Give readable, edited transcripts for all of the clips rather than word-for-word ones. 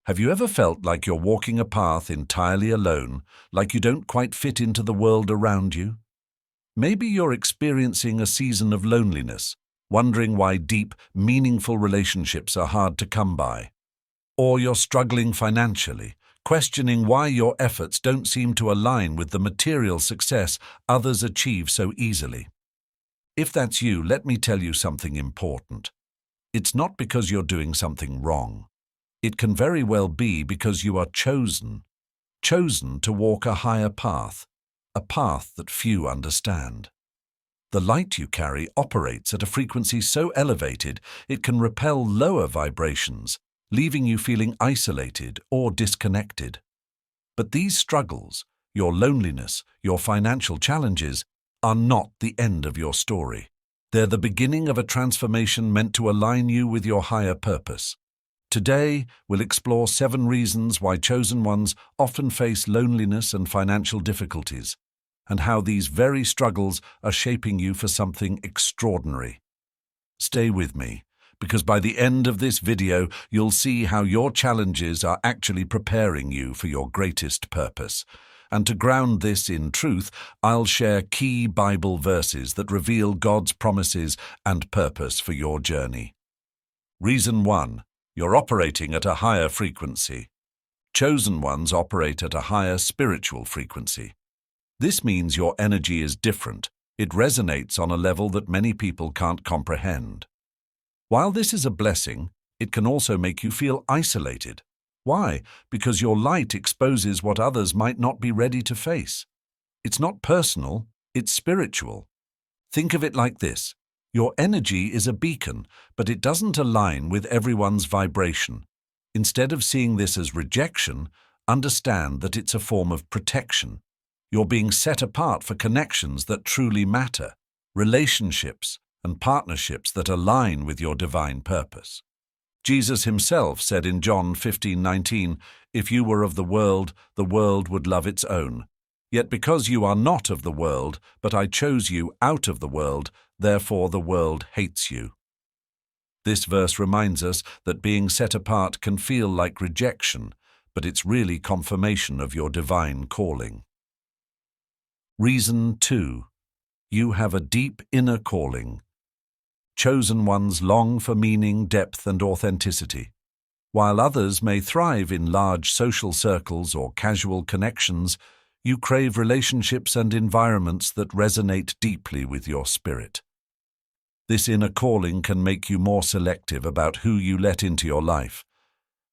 Have you ever felt like you're walking a path entirely alone, like you don't quite fit into the world around you? Maybe you're experiencing a season of loneliness, wondering why deep, meaningful relationships are hard to come by. Or you're struggling financially, questioning why your efforts don't seem to align with the material success others achieve so easily. If that's you, let me tell you something important. It's not because you're doing something wrong. It can very well be because you are chosen to walk a higher path, a path that few understand. The light you carry operates at a frequency so elevated it can repel lower vibrations, leaving you feeling isolated or disconnected. But these struggles, your loneliness, your financial challenges, are not the end of your story. They're the beginning of a transformation meant to align you with your higher purpose. Today, we'll explore 7 reasons why chosen ones often face loneliness and financial difficulties, and how these very struggles are shaping you for something extraordinary. Stay with me, because by the end of this video, you'll see how your challenges are actually preparing you for your greatest purpose. And to ground this in truth, I'll share key Bible verses that reveal God's promises and purpose for your journey. Reason 1. You're operating at a higher frequency. Chosen ones operate at a higher spiritual frequency. This means your energy is different. It resonates on a level that many people can't comprehend. While this is a blessing, it can also make you feel isolated. Why? Because your light exposes what others might not be ready to face. It's not personal, it's spiritual. Think of it like this. Your energy is a beacon, but it doesn't align with everyone's vibration. Instead of seeing this as rejection, understand that it's a form of protection. You're being set apart for connections that truly matter, relationships and partnerships that align with your divine purpose. Jesus himself said in John 15:19, "If you were of the world would love its own. Yet because you are not of the world, but I chose you out of the world, therefore the world hates you." This verse reminds us that being set apart can feel like rejection, but it's really confirmation of your divine calling. Reason 2. You have a deep inner calling. Chosen ones long for meaning, depth, and authenticity. While others may thrive in large social circles or casual connections, you crave relationships and environments that resonate deeply with your spirit. This inner calling can make you more selective about who you let into your life,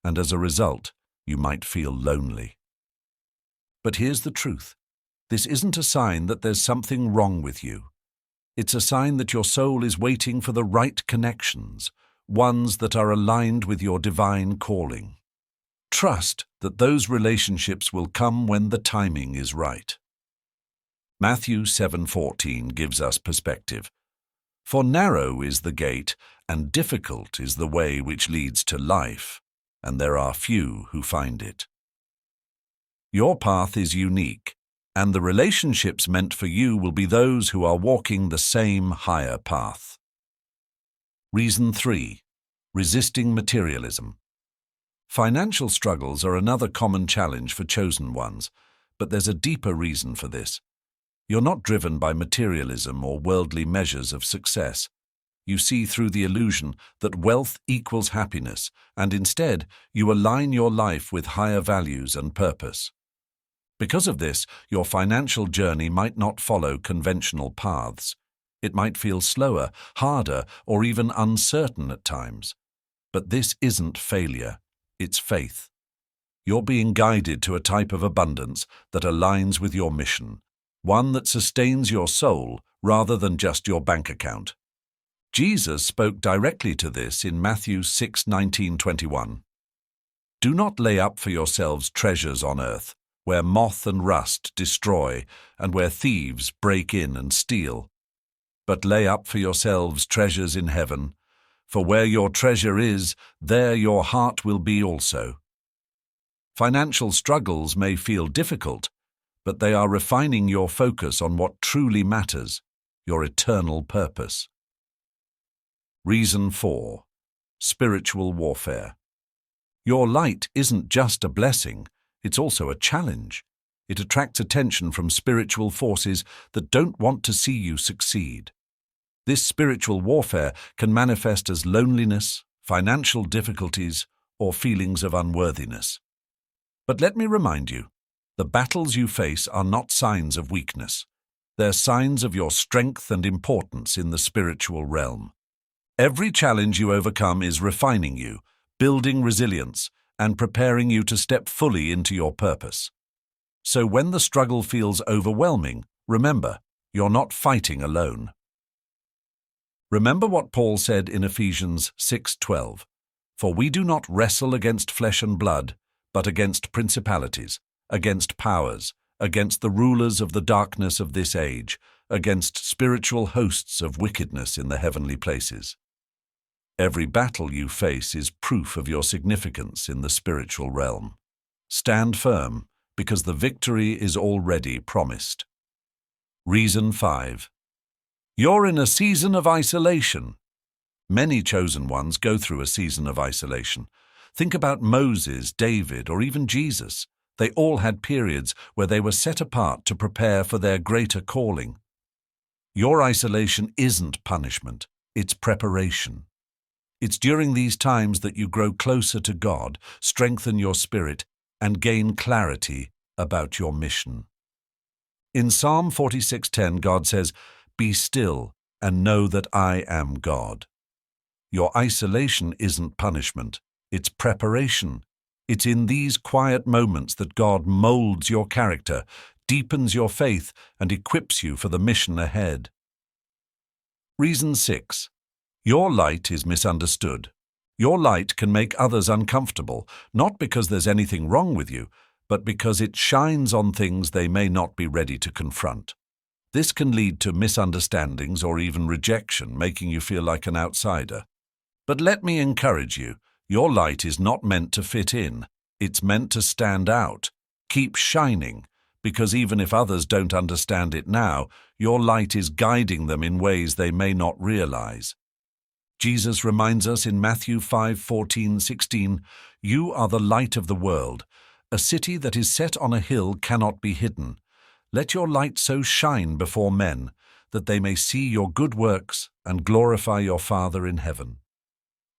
and as a result, you might feel lonely. But here's the truth. This isn't a sign that there's something wrong with you. It's a sign that your soul is waiting for the right connections, ones that are aligned with your divine calling. Trust that those relationships will come when the timing is right. Matthew 7:14 gives us perspective. For narrow is the gate, and difficult is the way which leads to life, and there are few who find it. Your path is unique, and the relationships meant for you will be those who are walking the same higher path. Reason 3. Resisting materialism. Financial struggles are another common challenge for chosen ones, but there's a deeper reason for this. You're not driven by materialism or worldly measures of success. You see through the illusion that wealth equals happiness, and instead you align your life with higher values and purpose. Because of this, your financial journey might not follow conventional paths. It might feel slower, harder, or even uncertain at times. But this isn't failure, it's faith. You're being guided to a type of abundance that aligns with your mission, one that sustains your soul rather than just your bank account. Jesus spoke directly to this in Matthew 6:19-21. Do not lay up for yourselves treasures on earth, where moth and rust destroy, and where thieves break in and steal. But lay up for yourselves treasures in heaven, for where your treasure is, there your heart will be also. Financial struggles may feel difficult, but they are refining your focus on what truly matters, your eternal purpose. Reason 4. Spiritual warfare. Your light isn't just a blessing, it's also a challenge. It attracts attention from spiritual forces that don't want to see you succeed. This spiritual warfare can manifest as loneliness, financial difficulties, or feelings of unworthiness. But let me remind you, the battles you face are not signs of weakness. They're signs of your strength and importance in the spiritual realm. Every challenge you overcome is refining you, building resilience, and preparing you to step fully into your purpose. So when the struggle feels overwhelming, remember, you're not fighting alone. Remember what Paul said in Ephesians 6:12, "For we do not wrestle against flesh and blood, but against principalities, against powers, against the rulers of the darkness of this age, against spiritual hosts of wickedness in the heavenly places." Every battle you face is proof of your significance in the spiritual realm. Stand firm, because the victory is already promised. Reason 5. You're in a season of isolation. Many chosen ones go through a season of isolation. Think about Moses, David, or even Jesus. They all had periods where they were set apart to prepare for their greater calling. Your isolation isn't punishment, it's preparation. It's during these times that you grow closer to God, strengthen your spirit, and gain clarity about your mission. In Psalm 46:10, God says, "Be still and know that I am God." Your isolation isn't punishment, it's preparation. It's in these quiet moments that God molds your character, deepens your faith, and equips you for the mission ahead. Reason 6. Your light is misunderstood. Your light can make others uncomfortable, not because there's anything wrong with you, but because it shines on things they may not be ready to confront. This can lead to misunderstandings or even rejection, making you feel like an outsider. But let me encourage you, your light is not meant to fit in. It's meant to stand out. Keep shining, because even if others don't understand it now, your light is guiding them in ways they may not realize. Jesus reminds us in Matthew 5:14-16, "You are the light of the world. A city that is set on a hill cannot be hidden. Let your light so shine before men, that they may see your good works and glorify your Father in heaven."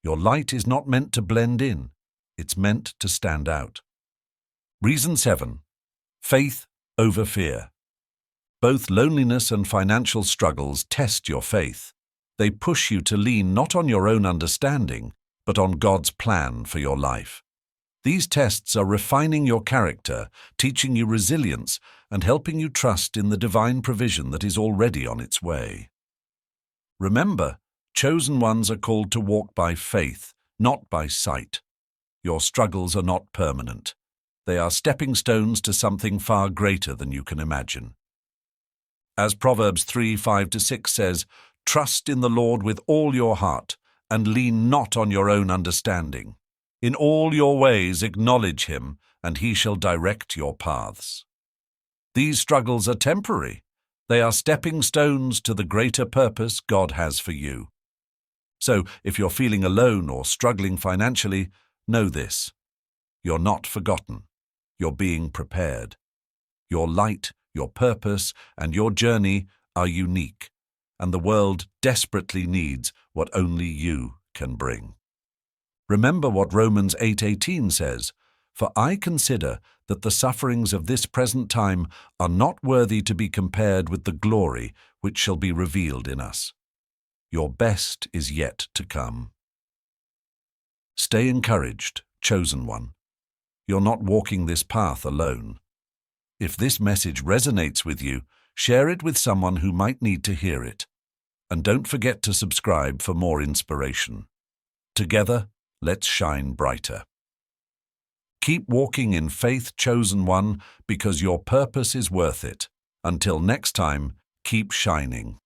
Your light is not meant to blend in, it's meant to stand out. Reason 7. Faith over fear. Both loneliness and financial struggles test your faith. They push you to lean not on your own understanding, but on God's plan for your life. These tests are refining your character, teaching you resilience, and helping you trust in the divine provision that is already on its way. Remember, chosen ones are called to walk by faith, not by sight. Your struggles are not permanent. They are stepping stones to something far greater than you can imagine. As Proverbs 3:5-6 says, "Trust in the Lord with all your heart, and lean not on your own understanding. In all your ways acknowledge him, and he shall direct your paths." These struggles are temporary. They are stepping stones to the greater purpose God has for you. So, if you're feeling alone or struggling financially, know this: you're not forgotten. You're being prepared. Your light, your purpose, and your journey are unique, and the world desperately needs what only you can bring. Remember what Romans 8:18 says, "For I consider that the sufferings of this present time are not worthy to be compared with the glory which shall be revealed in us." Your best is yet to come. Stay encouraged, chosen one. You're not walking this path alone. If this message resonates with you, share it with someone who might need to hear it. And don't forget to subscribe for more inspiration. Together, let's shine brighter. Keep walking in faith, chosen one, because your purpose is worth it. Until next time, keep shining.